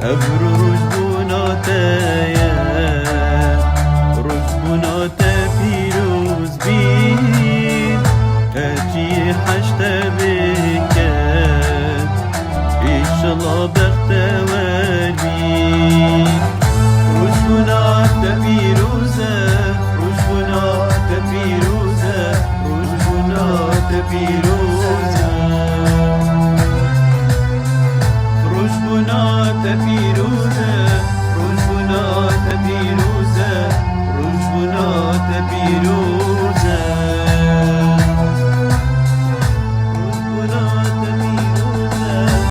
روش بوناتیه روش بوناته پیروز بین هرچی حشت بکد ایشالله بختور بین روش بوناته پیروزه روش بوناته پیروزه روش بوناته پیروزه